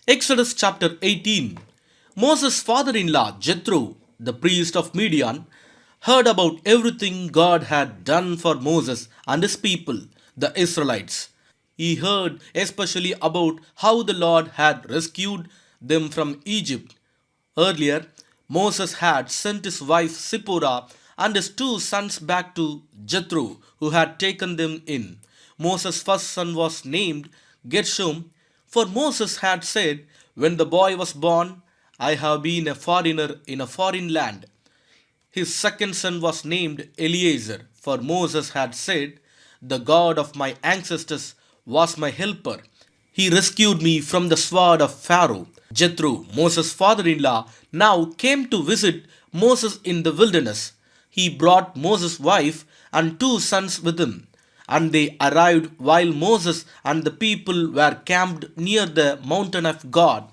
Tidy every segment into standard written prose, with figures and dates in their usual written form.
Exodus chapter 18. Moses' father in law, Jethro, the priest of Midian, heard about everything God had done for Moses and his people, the Israelites. He heard especially about how the Lord had rescued them from Egypt. Earlier, Moses had sent his wife Zipporah and his two sons back to Jethro, who had taken them in. Moses' first son was named Gershom, for Moses had said, when the boy was born, I have been a foreigner in a foreign land. His second son was named Eliezer, for Moses had said, the God of my ancestors was my helper. He rescued me from the sword of Pharaoh. Jethro, Moses' father in law, now came to visit Moses in the wilderness. He brought Moses' wife and two sons with him, and they arrived while Moses and the people were camped near the mountain of God.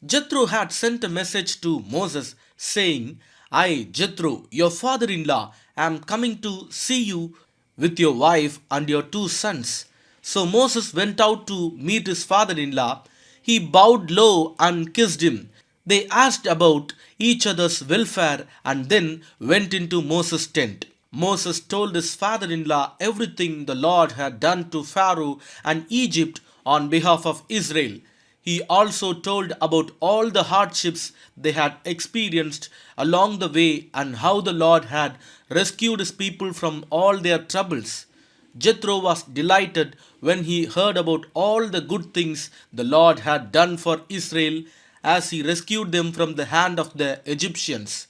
Jethro had sent a message to Moses saying, I, Jethro, your father in law, am coming to see you with your wife and your two sons. So Moses went out to meet his father in law. He bowed low and kissed him. They asked about each other's welfare and then went into Moses' tent. Moses told his father in law everything the Lord had done to Pharaoh and Egypt on behalf of Israel. He also told about all the hardships they had experienced along the way and how the Lord had rescued his people from all their troubles. Jethro was delighted when he heard about all the good things the Lord had done for Israel as he rescued them from the hand of the Egyptians.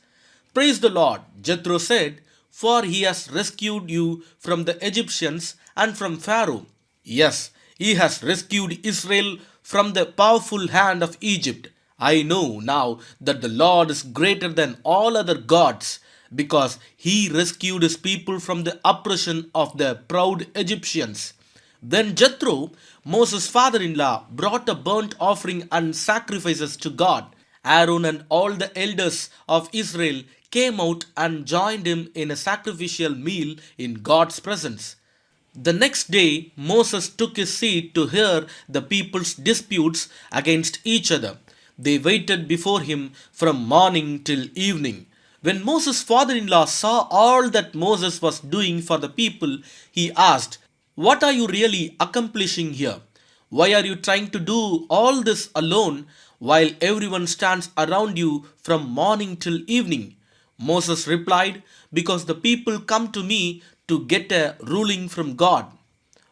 Praise the Lord, Jethro said, for he has rescued you from the Egyptians and from Pharaoh. Yes, he has rescued Israel from the powerful hand of Egypt. I know now that the Lord is greater than all other gods because he rescued his people from the oppression of the proud Egyptians. Then Jethro, Moses' father in law, brought a burnt offering and sacrifices to God. Aaron and all the elders of Israel came out and joined him in a sacrificial meal in God's presence. The next day, Moses took his seat to hear the people's disputes against each other. They waited before him from morning till evening. When Moses' father in law saw all that Moses was doing for the people, he asked, what are you really accomplishing here? Why are you trying to do all this alone while everyone stands around you from morning till evening? Moses replied, because the people come to me to get a ruling from God.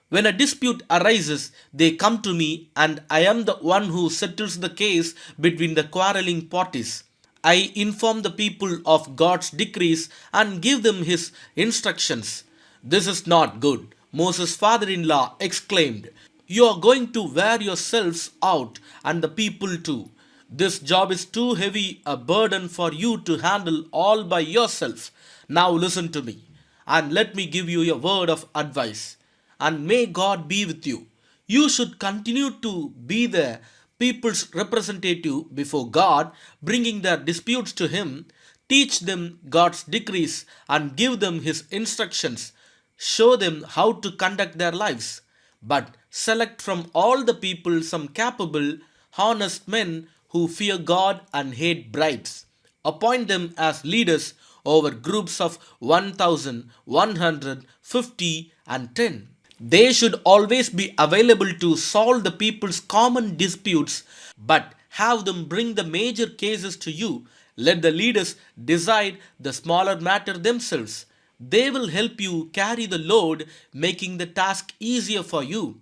When a dispute arises, they come to me, and I am the one who settles the case between the quarreling parties. I inform the people of God's decrees and give them his instructions. This is not good, Moses' father in law exclaimed. You are going to wear yourselves out, and the people too. This job is too heavy a burden for you to handle all by yourself. Now listen to me, and let me give you a word of advice. And may God be with you. You should continue to be the people's representative before God, bringing their disputes to Him. Teach them God's decrees and give them His instructions. Show them how to conduct their lives. But select from all the people some capable, honest men who fear God and hate bribes. Appoint them as leaders over groups of 1,150 and 10. They should always be available to solve the people's common disputes, but have them bring the major cases to you. Let the leaders decide the smaller matter themselves. They will help you carry the load, making the task easier for you.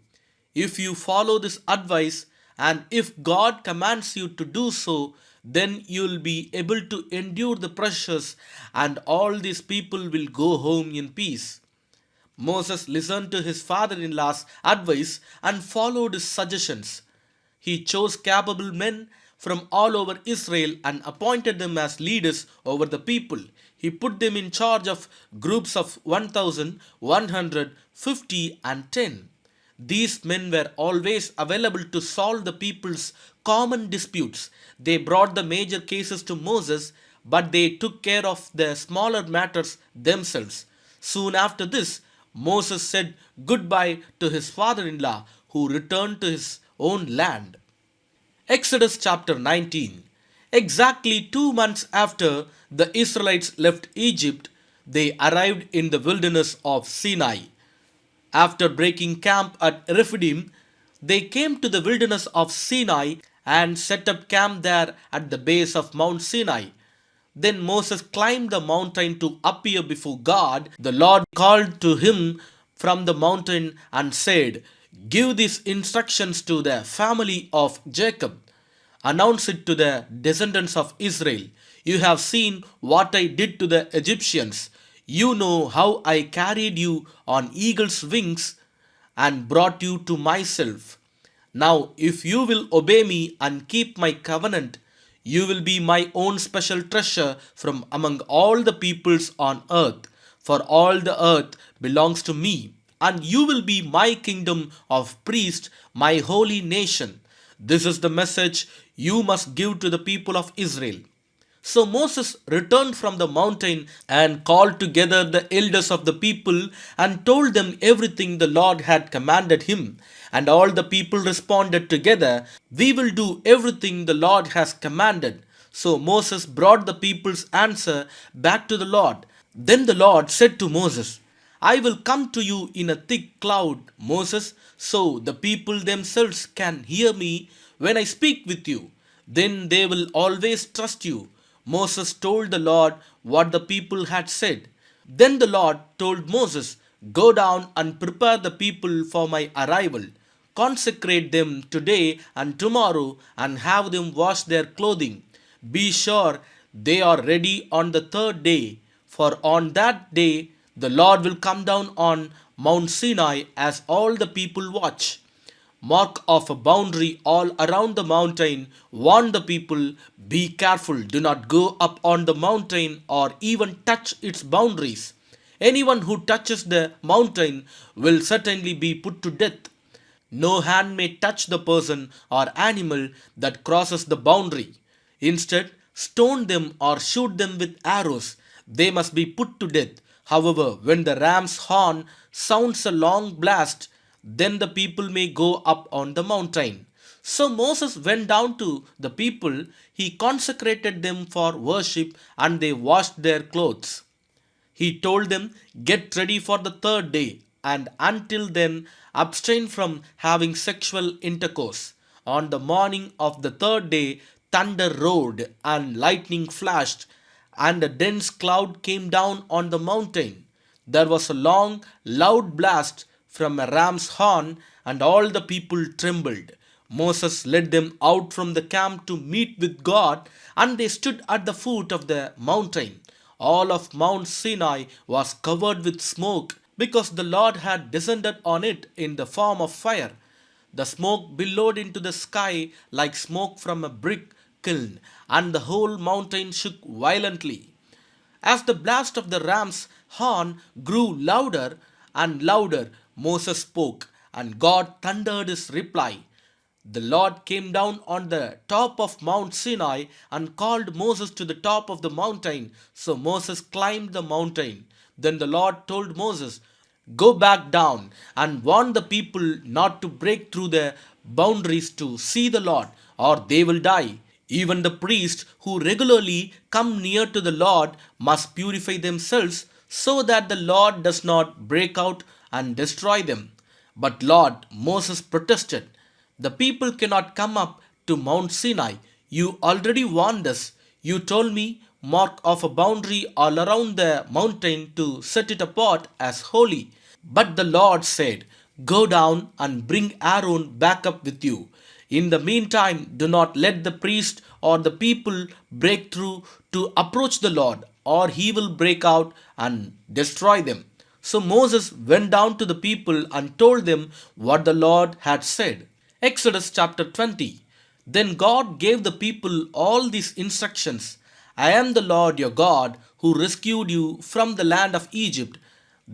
If you follow this advice, and if God commands you to do so, then you will be able to endure the pressures, and all these people will go home in peace. Moses listened to his father in law's advice and followed his suggestions. He chose capable men from all over Israel and appointed them as leaders over the people. He put them in charge of groups of 1,150 and 10. These men were always available to solve the people's common disputes. They brought the major cases to Moses, but they took care of the smaller matters themselves. Soon after this, Moses said goodbye to his father in law, who returned to his own land. Exodus chapter 19. Exactly 2 months after the Israelites left Egypt, they arrived in the wilderness of Sinai. After breaking camp at Rephidim, they came to the wilderness of Sinai and set up camp there at the base of Mount Sinai. Then Moses climbed the mountain to appear before God. The Lord called to him from the mountain and said, "Give these instructions to the family of Jacob. Announce it to the descendants of Israel. You have seen what I did to the Egyptians. You know how I carried you on eagle's wings and brought you to myself. Now, if you will obey me and keep my covenant, you will be my own special treasure from among all the peoples on earth, for all the earth belongs to me, and you will be my kingdom of priests, my holy nation. This is the message you must give to the people of Israel." So Moses returned from the mountain and called together the elders of the people and told them everything the Lord had commanded him. And all the people responded together, "We will do everything the Lord has commanded." So Moses brought the people's answer back to the Lord. Then the Lord said to Moses, "I will come to you in a thick cloud, Moses, so the people themselves can hear me when I speak with you. Then they will always trust you." Moses told the Lord what the people had said. Then the Lord told Moses, "Go down and prepare the people for my arrival. Consecrate them today and tomorrow and have them wash their clothing. Be sure they are ready on the third day, for on that day the Lord will come down on Mount Sinai as all the people watch. Mark off a boundary all around the mountain. Warn the people, be careful, do not go up on the mountain or even touch its boundaries. Anyone who touches the mountain will certainly be put to death. No hand may touch the person or animal that crosses the boundary. Instead, stone them or shoot them with arrows. They must be put to death. However, when the ram's horn sounds a long blast, then the people may go up on the mountain. So Moses went down to the people, he consecrated them for worship, and they washed their clothes. He told them, "Get ready for the third day, and until then abstain from having sexual intercourse." On the morning of the third day, thunder roared and lightning flashed, and a dense cloud came down on the mountain. There was a long, loud blast from a ram's horn, and all the people trembled. Moses led them out from the camp to meet with God, and they stood at the foot of the mountain. All of Mount Sinai was covered with smoke because the Lord had descended on it in the form of fire. The smoke billowed into the sky like smoke from a brick kiln, and the whole mountain shook violently. As the blast of the ram's horn grew louder and louder, Moses spoke, and God thundered his reply. The Lord came down on the top of Mount Sinai and called Moses to the top of the mountain. So Moses climbed the mountain. Then the Lord told Moses, "Go back down and warn the people not to break through the boundaries to see the Lord, or they will die. Even the priests who regularly come near to the Lord must purify themselves so that the Lord does not break out and destroy them." But Lord, Moses protested, "The people cannot come up to Mount Sinai. You already warned us. You told me, mark off a boundary all around the mountain to set it apart as holy." But the Lord said, "Go down and bring Aaron back up with you. In the meantime, do not let the priest or the people break through to approach the Lord, or he will break out and destroy them." So Moses went down to the people and told them what the Lord had said. Exodus chapter 20. Then God gave the people all these instructions. "I am the Lord your God who rescued you from the land of Egypt,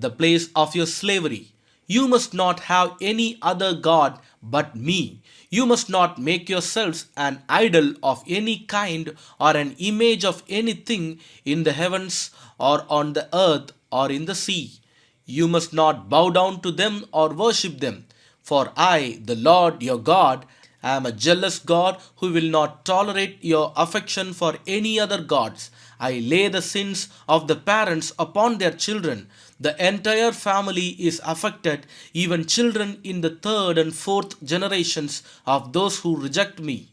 the place of your slavery. You must not have any other God but me. You must not make yourselves an idol of any kind or an image of anything in the heavens or on the earth or in the sea. You must not bow down to them or worship them. For I, the Lord your God, I am a jealous God who will not tolerate your affection for any other gods. I lay the sins of the parents upon their children. The entire family is affected, even children in the third and fourth generations of those who reject me.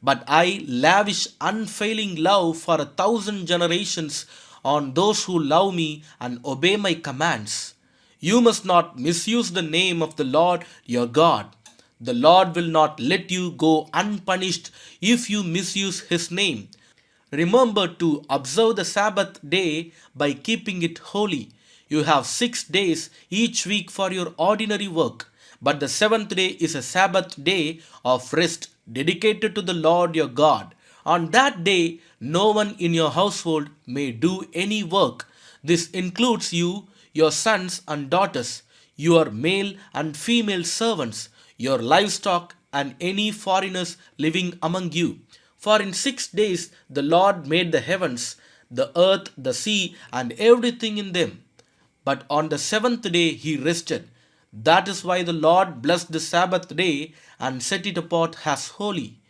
But I lavish unfailing love for 1,000 generations on those who love me and obey my commands. You must not misuse the name of the Lord your God. The Lord will not let you go unpunished if you misuse his name. Remember to observe the Sabbath day by keeping it holy. You have 6 days each week for your ordinary work, but the seventh day is a Sabbath day of rest dedicated to the Lord your God. On that day, no one in your household may do any work. This includes you, your sons and daughters, your male and female servants, your livestock, and any foreigners living among you. For in 6 days the Lord made the heavens, the earth, the sea, and everything in them. But on the seventh day he rested. That is why the Lord blessed the Sabbath day and set it apart as holy.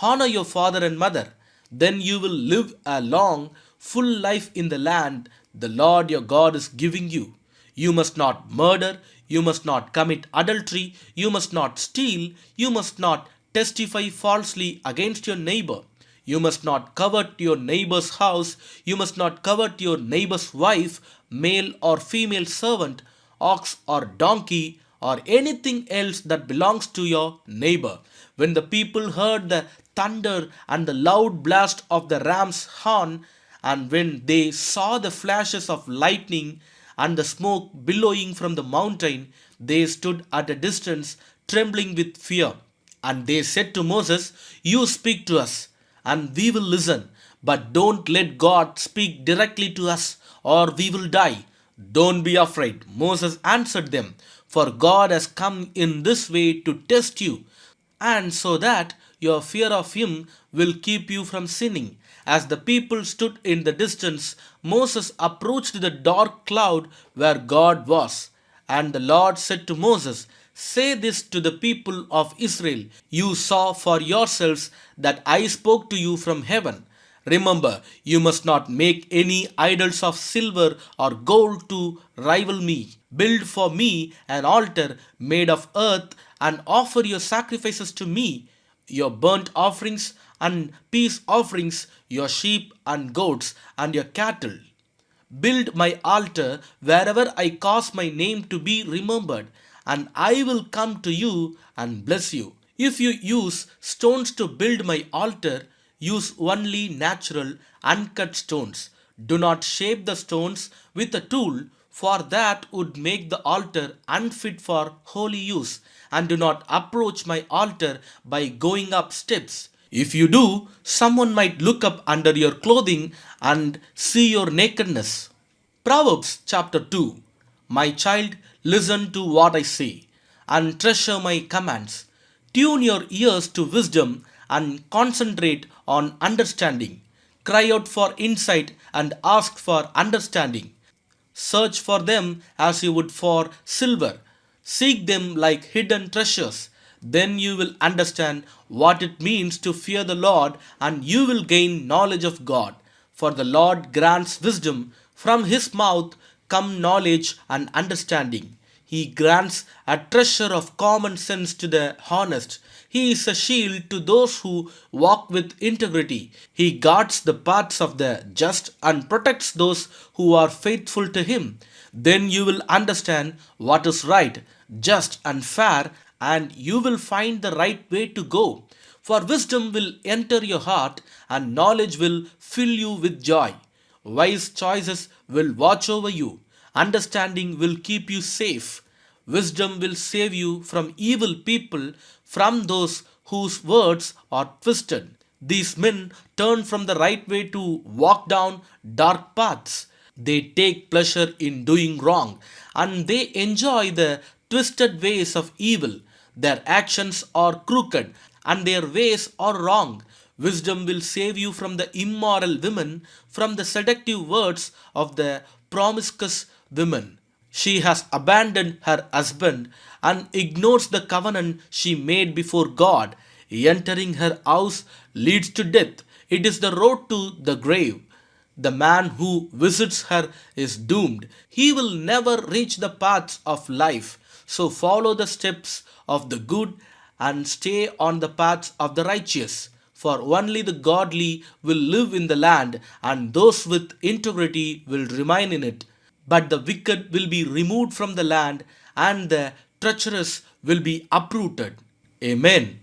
Honor your father and mother. Then you will live a long, full life in the land the Lord your God is giving you. You must not murder. You must not commit adultery. You must not steal. You must not testify falsely against your neighbor. You must not covet your neighbor's house. You must not covet your neighbor's wife, male or female servant, ox or donkey, or anything else that belongs to your neighbor. When the people heard the thunder and the loud blast of the ram's horn, and when they saw the flashes of lightning and the smoke billowing from the mountain, they stood at a distance, trembling with fear. And they said to Moses, "You speak to us, and we will listen. But don't let God speak directly to us, or we will die." "Don't be afraid," Moses answered them, "for God has come in this way to test you, and so that your fear of him will keep you from sinning." As the people stood in the distance, Moses approached the dark cloud where God was. And the Lord said to Moses, "Say this to the people of Israel: You saw for yourselves that I spoke to you from heaven. Remember, you must not make any idols of silver or gold to rival me. Build for me an altar made of earth and offer your sacrifices to me, your burnt offerings and peace offerings, your sheep and goats and your cattle. Build my altar wherever I cause my name to be remembered, and I will come to you and bless you. If you use stones to build my altar, use only natural, uncut stones. Do not shape the stones with a tool, for that would make the altar unfit for holy use. And do not approach my altar by going up steps. If you do, someone might look up under your clothing and see your nakedness. Proverbs chapter 2. My child, listen to what I say, and treasure my commands. Tune your ears to wisdom and concentrate on understanding. Cry out for insight and ask for understanding. Search for them as you would for silver. Seek them like hidden treasures. Then you will understand what it means to fear the Lord, and you will gain knowledge of God. For the Lord grants wisdom. From his mouth come knowledge and understanding. He grants a treasure of common sense to the honest. He is a shield to those who walk with integrity. He guards the paths of the just and protects those who are faithful to him. Then you will understand what is right, just, and fair, and you will find the right way to go. For wisdom will enter your heart, and knowledge will fill you with joy. Wise choices will watch over you. Understanding will keep you safe. Wisdom will save you from evil people, from those whose words are twisted. These men turn from the right way to walk down dark paths. They take pleasure in doing wrong, and they enjoy the twisted ways of evil. Their actions are crooked, and their ways are wrong. Wisdom will save you from the immoral women, from the seductive words of the promiscuous women. She has abandoned her husband and ignores the covenant she made before God. Entering her house leads to death. It is the road to the grave. The man who visits her is doomed. He will never reach the paths of life. So follow the steps of the good and stay on the paths of the righteous. For only the godly will live in the land, and those with integrity will remain in it. But the wicked will be removed from the land, and the treacherous will be uprooted. Amen.